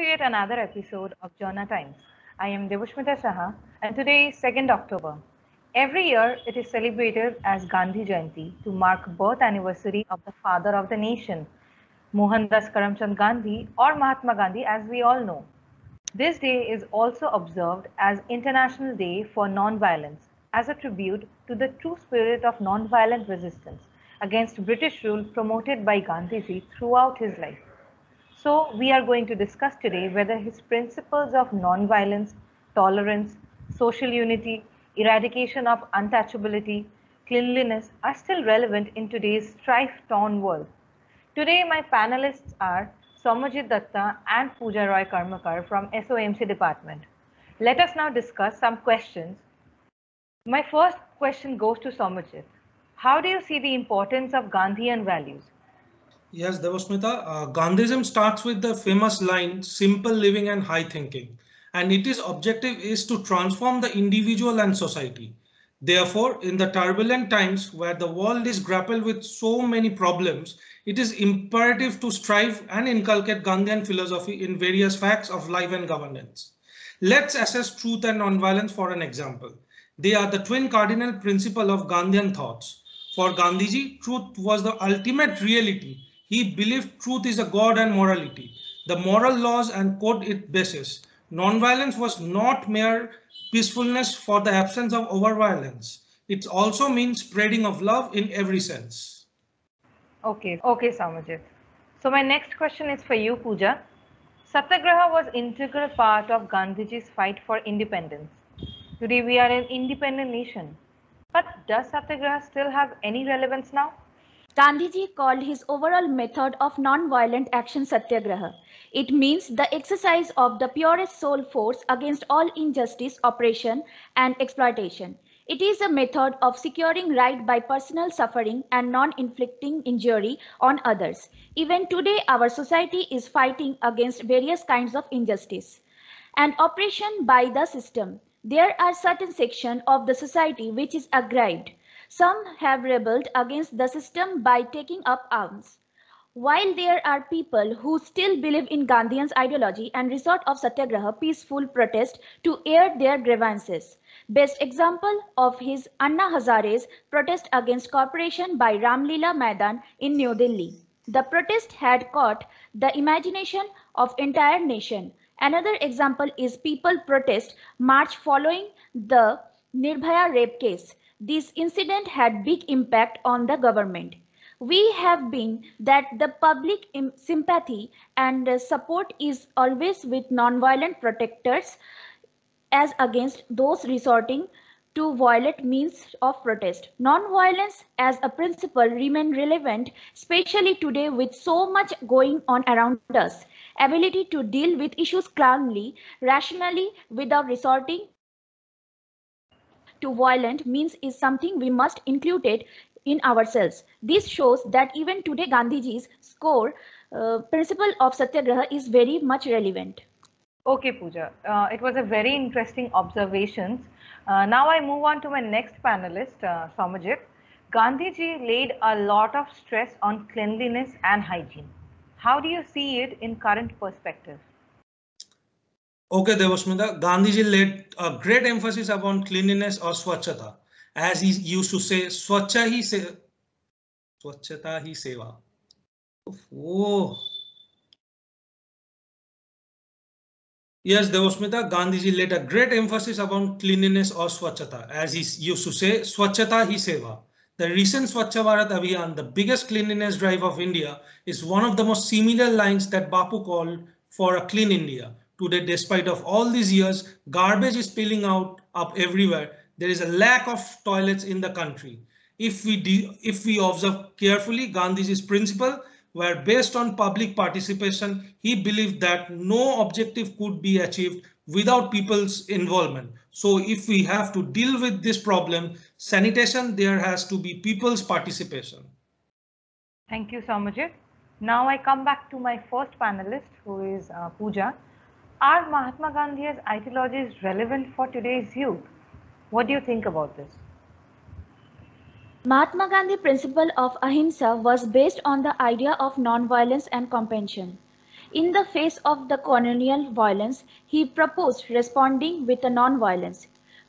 to yet another episode of Jana Times. I am Devushmita Saha, and today is 2nd October. Every year, it is celebrated as Gandhi Jayanti to mark birth anniversary of the father of the nation, Mohandas Karamchand Gandhi, or Mahatma Gandhi, as we all know. This day is also observed as International Day for Non-Violence, as a tribute to the true spirit of non-violent resistance against British rule promoted by Gandhiji throughout his life. So, we are going to discuss today whether his principles of non-violence, tolerance, social unity, eradication of untouchability, cleanliness are still relevant in today's strife-torn world. Today, my panelists are Somajit Datta and Pooja Roy Karmakar from SOMC department. Let us now discuss some questions. My first question goes to Somajit. How do you see the importance of Gandhian values? Yes, Devasmita. Gandhism starts with the famous line, simple living and high thinking. And its objective is to transform the individual and society. Therefore, in the turbulent times where the world is grappled with so many problems, it is imperative to strive and inculcate Gandhian philosophy in various facts of life and governance. Let's assess truth and nonviolence for an example. They are the twin cardinal principle of Gandhian thoughts. For Gandhiji, truth was the ultimate reality. He believed truth is a God and morality, the moral laws and code it basis. Nonviolence was not mere peacefulness for the absence of overviolence. It also means spreading of love in every sense. Okay, Samajit. So my next question is for you, Pooja. Satyagraha was integral part of Gandhiji's fight for independence. Today we are an independent nation. But does Satyagraha still have any relevance now? Gandhiji called his overall method of non-violent action Satyagraha. It means the exercise of the purest soul force against all injustice, oppression, and exploitation. It is a method of securing right by personal suffering and non-inflicting injury on others. Even today, our society is fighting against various kinds of injustice and oppression by the system. There are certain sections of the society which is aggrieved. Some have rebelled against the system by taking up arms. While there are people who still believe in Gandhian's ideology and resort of satyagraha, peaceful protest, to air their grievances. Best example of his Anna Hazare's protest against corporation by Ramlila Maidan in New Delhi. The protest had caught the imagination of entire nation. Another example is people protest march following the Nirbhaya rape case. This incident had big impact on the government. We have been that the public sympathy and support is always with non-violent protectors as against those resorting to violent means of protest. Non-violence as a principle remain relevant, especially today with so much going on around us. Ability to deal with issues calmly, rationally, without resorting to violent means is something we must include it in ourselves. This shows that even today Gandhiji's core principle of satyagraha is very much relevant. Okay, Pooja. It was a very interesting observations. Now I move on to my next panelist, Somajit. Gandhiji laid a lot of stress on cleanliness and hygiene. How do you see it in current perspective? Okay, Devasmita, Gandhiji laid a great emphasis upon cleanliness or swachhata. As he used to say, swachhata hi seva. Oh, yes, Devasmita, Gandhiji laid a great emphasis upon cleanliness or swachhata. As he used to say, swachhata hi seva. The recent Swachh Bharat Abhiyan, the biggest cleanliness drive of India, is one of the most similar lines that Bapu called for a clean India. Today, despite of all these years, garbage is spilling out up everywhere. There is a lack of toilets in the country. If we observe carefully, Gandhiji's principle were based on public participation. He believed that no objective could be achieved without people's involvement. So if we have to deal with this problem, sanitation, there has to be people's participation. Thank you, Somajit. Now I come back to my first panelist, who is Pooja. Are Mahatma Gandhi's ideologies relevant for today's youth? What do you think about this? Mahatma Gandhi's principle of ahimsa was based on the idea of non-violence and compassion. In the face of the colonial violence, he proposed responding with a non-violence.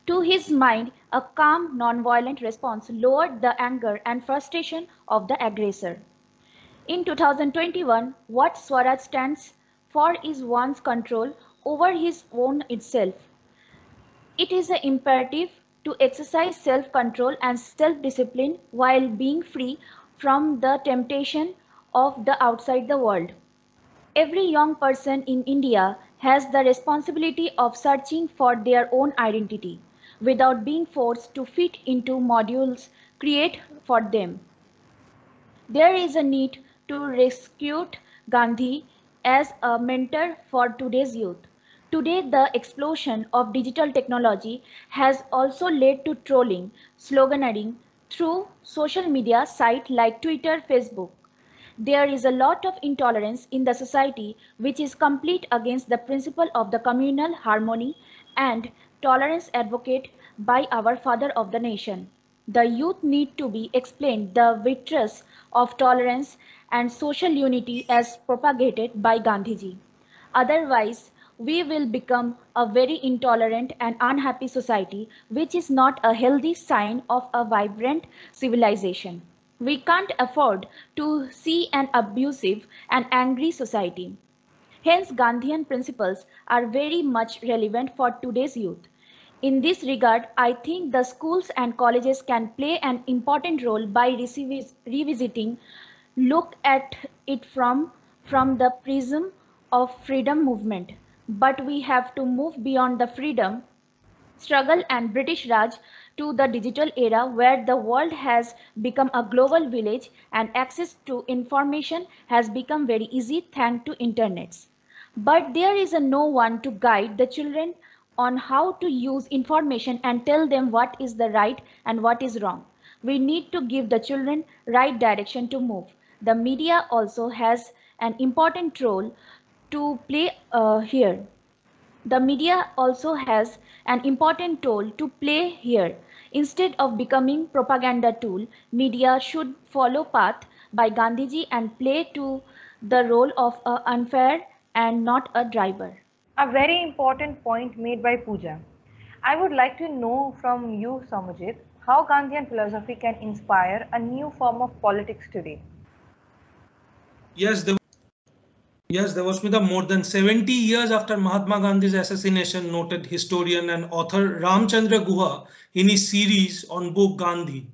To his mind, a calm, non-violent response lowered the anger and frustration of the aggressor. In 2021, what Swaraj stands for is one's control over his own itself. It is an imperative to exercise self-control and self-discipline while being free from the temptation of the outside the world. Every young person in India has the responsibility of searching for their own identity without being forced to fit into modules created for them. There is a need to rescue Gandhi as a mentor for today's youth. Today, the explosion of digital technology has also led to trolling, sloganeering through social media sites like Twitter, Facebook. There is a lot of intolerance in the society which is complete against the principle of the communal harmony and tolerance advocated by our father of the nation. The youth need to be explained the virtues of tolerance and social unity as propagated by Gandhiji. Otherwise, we will become a very intolerant and unhappy society, which is not a healthy sign of a vibrant civilization. We can't afford to see an abusive and angry society. Hence, Gandhian principles are very much relevant for today's youth. In this regard, I think the schools and colleges can play an important role by revisiting, look at it from the prism of freedom movement. But we have to move beyond the freedom struggle and British Raj to the digital era where the world has become a global village and access to information has become very easy thanks to internets. But there is no one to guide the children on how to use information and tell them what is the right and what is wrong. We need to give the children right direction to move. The media also has an important role to play here. The media also has an important role to play here. Instead of becoming propaganda tool, media should follow path by Gandhiji and play to the role of an unfair and not a driver. A very important point made by Pooja. I would like to know from you, Samajit, how Gandhian philosophy can inspire a new form of politics today. Yes, Devasmita, more than 70 years after Mahatma Gandhi's assassination, noted historian and author Ramchandra Guha, in his series on book Gandhi,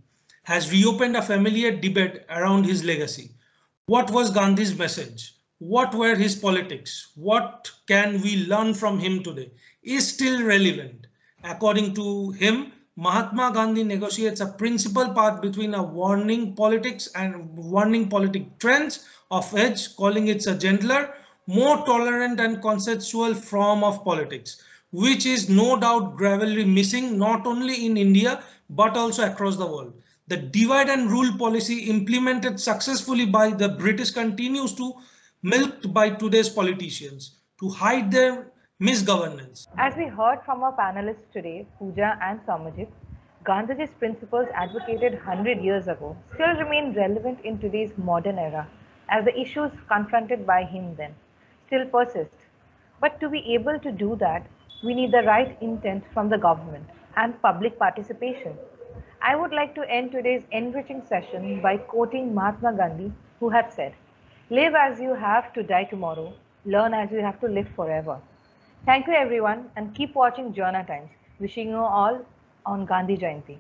has reopened a familiar debate around his legacy. What was Gandhi's message? What were his politics? What can we learn from him today? Is still relevant. According to him, Mahatma Gandhi negotiates a principal path between a warning politics and warning politic trends of edge, calling it a gentler, more tolerant and consensual form of politics, which is no doubt gradually missing not only in India but also across the world. The divide and rule policy implemented successfully by the British continues to milked by today's politicians to hide their misgovernance. As we heard from our panelists today, Pooja and Samajit, Gandhiji's principles advocated 100 years ago still remain relevant in today's modern era, as the issues confronted by him then still persist. But to be able to do that, we need the right intent from the government and public participation. I would like to end today's enriching session by quoting Mahatma Gandhi, who had said, "Live as you have to die tomorrow, learn as you have to live forever." Thank you everyone and keep watching Jana Times. Wishing you all on Gandhi Jayanti.